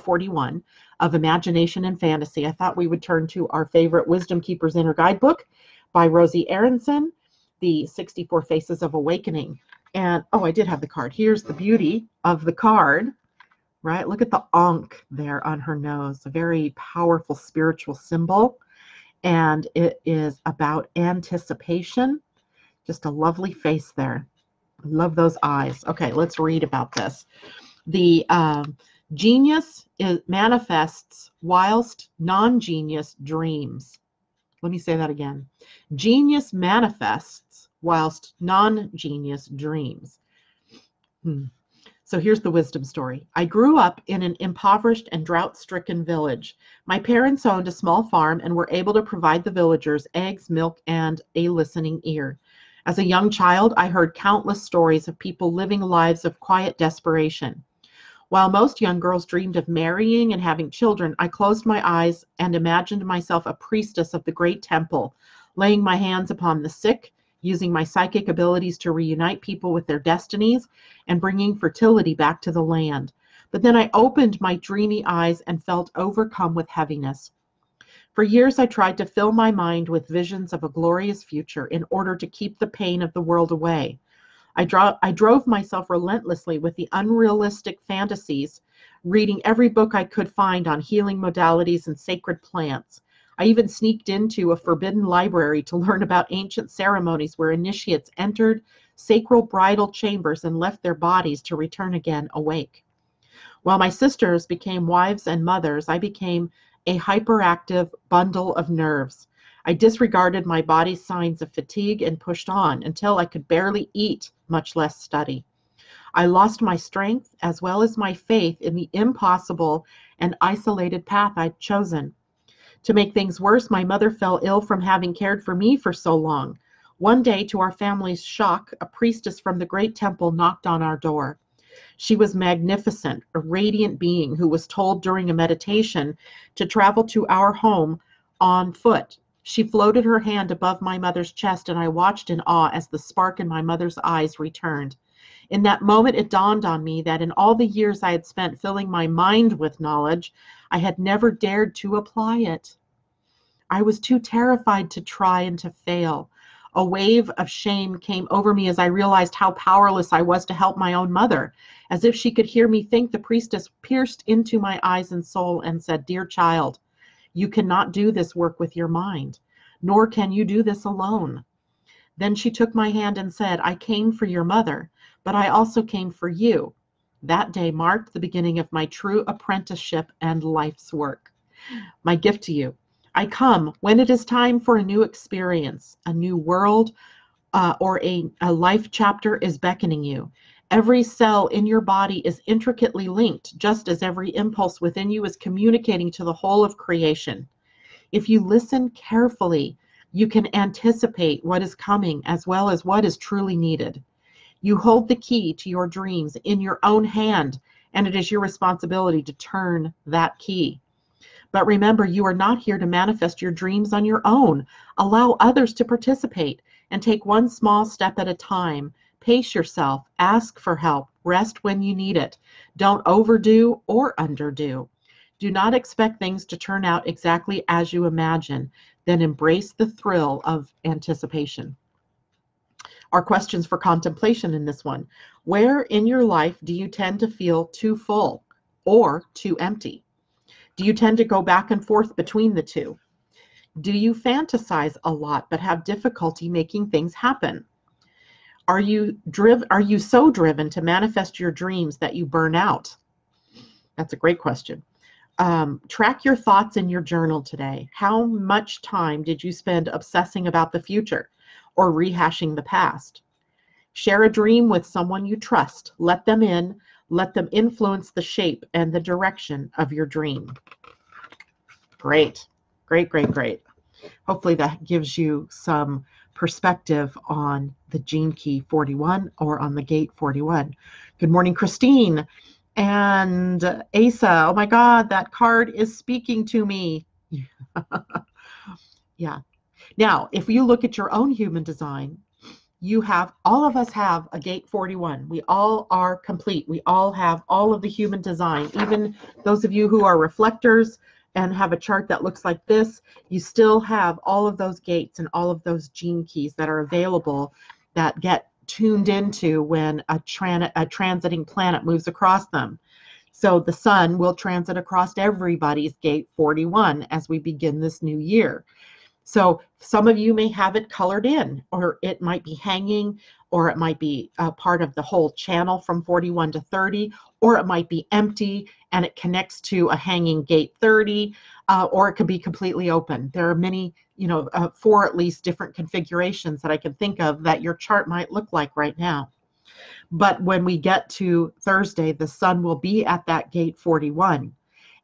41 of imagination and fantasy, I thought we would turn to our favorite Wisdom Keeper's Inner Guidebook by Rosie Aronson, The 64 Faces of Awakening. And, oh, I did have the card. Here's the beauty of the card. Right? Look at the ankh there on her nose, a very powerful spiritual symbol. And it is about anticipation. Just a lovely face there. I love those eyes. Okay, let's read about this. The genius manifests whilst non-genius dreams. Let me say that again. Genius manifests whilst non-genius dreams. So here's the wisdom story. I grew up in an impoverished and drought-stricken village. My parents owned a small farm and were able to provide the villagers eggs, milk, and a listening ear. As a young child, I heard countless stories of people living lives of quiet desperation. While most young girls dreamed of marrying and having children, I closed my eyes and imagined myself a priestess of the great temple, laying my hands upon the sick, using my psychic abilities to reunite people with their destinies, and bringing fertility back to the land. But then I opened my dreamy eyes and felt overcome with heaviness. For years I tried to fill my mind with visions of a glorious future in order to keep the pain of the world away. I drove myself relentlessly with the unrealistic fantasies, reading every book I could find on healing modalities and sacred plants. I even sneaked into a forbidden library to learn about ancient ceremonies where initiates entered sacral bridal chambers and left their bodies to return again awake. While my sisters became wives and mothers, I became a hyperactive bundle of nerves. I disregarded my body's signs of fatigue and pushed on until I could barely eat, much less study. I lost my strength as well as my faith in the impossible and isolated path I'd chosen. To make things worse, my mother fell ill from having cared for me for so long. One day, to our family's shock, a priestess from the great temple knocked on our door. She was magnificent, a radiant being who was told during a meditation to travel to our home on foot. She floated her hand above my mother's chest, and I watched in awe as the spark in my mother's eyes returned. In that moment, it dawned on me that in all the years I had spent filling my mind with knowledge, I had never dared to apply it. I was too terrified to try and to fail. A wave of shame came over me as I realized how powerless I was to help my own mother. As if she could hear me think, the priestess pierced into my eyes and soul and said, "Dear child, you cannot do this work with your mind, nor can you do this alone." Then she took my hand and said, "I came for your mother, but I also came for you." That day marked the beginning of my true apprenticeship and life's work. My gift to you: I come when it is time for a new experience, a new world, or a life chapter is beckoning you. Every cell in your body is intricately linked, just as every impulse within you is communicating to the whole of creation. If you listen carefully, you can anticipate what is coming as well as what is truly needed. You hold the key to your dreams in your own hand, and it is your responsibility to turn that key. But remember, you are not here to manifest your dreams on your own. Allow others to participate and take one small step at a time. Pace yourself, ask for help, rest when you need it. Don't overdo or underdo. Do not expect things to turn out exactly as you imagine. Then embrace the thrill of anticipation. Our questions for contemplation in this one: where in your life do you tend to feel too full or too empty? Do you tend to go back and forth between the two? Do you fantasize a lot but have difficulty making things happen? Are you so driven to manifest your dreams that you burn out? That's a great question. Track your thoughts in your journal today. How much time did you spend obsessing about the future or rehashing the past? Share a dream with someone you trust. Let them in. Let them influence the shape and the direction of your dream. Great, great, great, great. Hopefully that gives you some perspective on the Gene Key 41 or on the Gate 41. Good morning, Christine and Asa. Oh my God, that card is speaking to me. Yeah. Now, if you look at your own human design, all of us have a Gate 41. We all are complete. We all have all of the human design. Even those of you who are reflectors and have a chart that looks like this, you still have all of those gates and all of those gene keys that are available that get tuned into when a transiting planet moves across them. So the sun will transit across everybody's Gate 41 as we begin this new year. So some of you may have it colored in, or it might be hanging, or it might be a part of the whole channel from 41 to 30, or it might be empty and it connects to a hanging Gate 30, or it could be completely open. There are many, 4 at least different configurations that I can think of that your chart might look like right now. But when we get to Thursday, the sun will be at that Gate 41,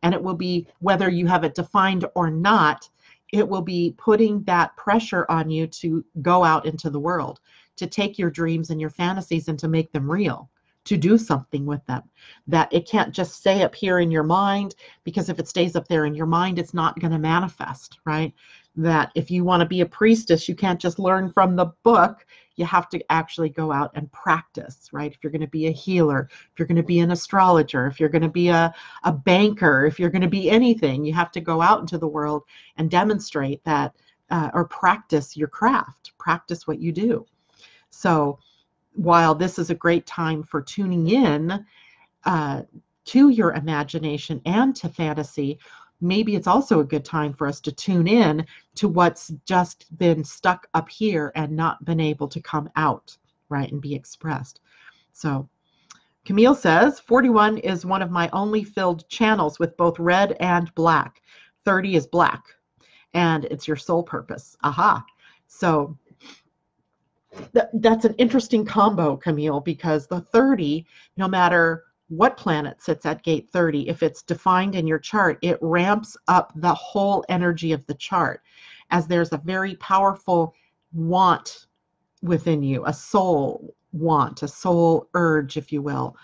and it will be, whether you have it defined or not, it will be putting that pressure on you to go out into the world, to take your dreams and your fantasies and to make them real, to do something with them. That it can't just stay up here in your mind, because if it stays up there in your mind, it's not going to manifest, right? That if you want to be a priestess, you can't just learn from the book. You have to actually go out and practice, right? If you're going to be a healer, if you're going to be an astrologer, if you're going to be a banker, if you're going to be anything, you have to go out into the world and demonstrate that, or practice your craft, practice what you do. So while this is a great time for tuning in to your imagination and to fantasy, maybe it's also a good time for us to tune in to what's just been stuck up here and not been able to come out, right, and be expressed. So Camille says, 41 is one of my only filled channels with both red and black. 30 is black, and it's your soul purpose. Aha. So that's an interesting combo, Camille, because the 30, no matter what planet sits at Gate 30, if it's defined in your chart, it ramps up the whole energy of the chart, as there's a very powerful want within you, a soul want, a soul urge, if you will,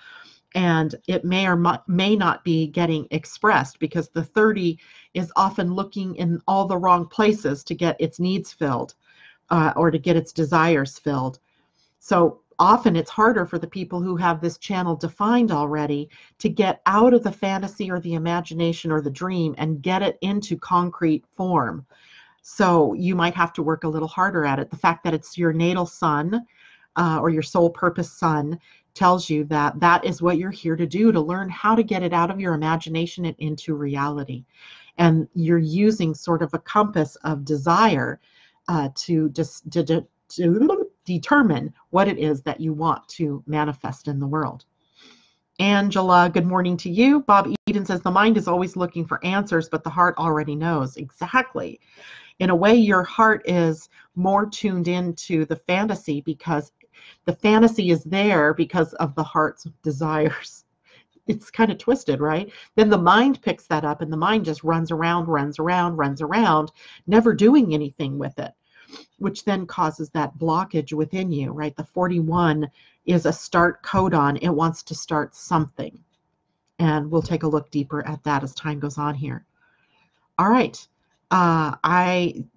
And it may or may not be getting expressed because the 30 is often looking in all the wrong places to get its needs filled, or to get its desires filled. So often it's harder for the people who have this channel defined already to get out of the fantasy or the imagination or the dream and get it into concrete form. So you might have to work a little harder at it. The fact that it's your natal sun, or your soul purpose sun, tells you that that is what you're here to do, to learn how to get it out of your imagination and into reality. And you're using sort of a compass of desire to determine what it is that you want to manifest in the world. Angela, good morning to you. Bob Eden says the mind is always looking for answers, but the heart already knows. Exactly. In a way, your heart is more tuned into the fantasy because the fantasy is there because of the heart's desires. It's kind of twisted, right? Then the mind picks that up and the mind just runs around, never doing anything with it, which then causes that blockage within you, right? The 41 is a start codon. It wants to start something. And we'll take a look deeper at that as time goes on here. All right.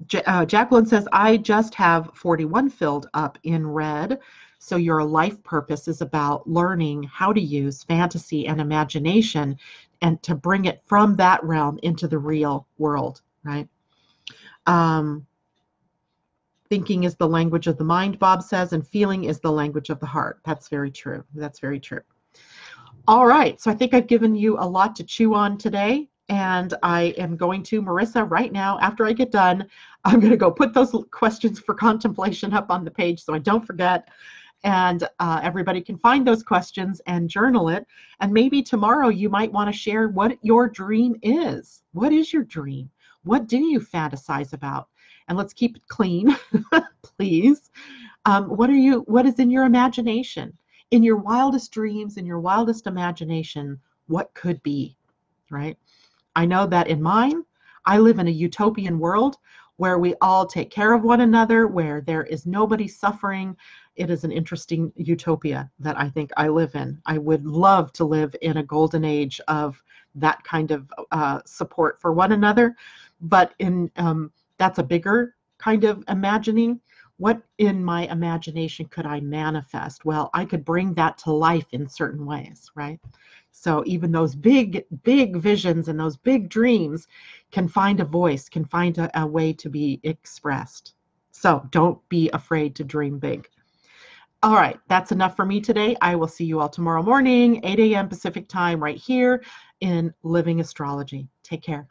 Jacqueline says, I just have 41 filled up in red. So your life purpose is about learning how to use fantasy and imagination and to bring it from that realm into the real world, right? Thinking is the language of the mind, Bob says, and feeling is the language of the heart. That's very true. That's very true. All right. So I think I've given you a lot to chew on today. And I am going to, Marissa, right now, after I get done, I'm going to go put those questions for contemplation up on the page so I don't forget. And everybody can find those questions and journal it. And maybe tomorrow you might want to share what your dream is. What is your dream? What do you fantasize about? And let's keep it clean, please. What is in your imagination? In your wildest dreams, in your wildest imagination, what could be, right? I know that in mine, I live in a utopian world where we all take care of one another, where there is nobody suffering. It is an interesting utopia that I think I live in. I would love to live in a golden age of that kind of support for one another. But that's a bigger kind of imagining. What in my imagination could I manifest? Well, I could bring that to life in certain ways, right? So even those big visions and those big dreams can find a voice, can find a way to be expressed. So don't be afraid to dream big. All right, that's enough for me today. I will see you all tomorrow morning, 8 a.m. Pacific time, right here in Living Astrology. Take care.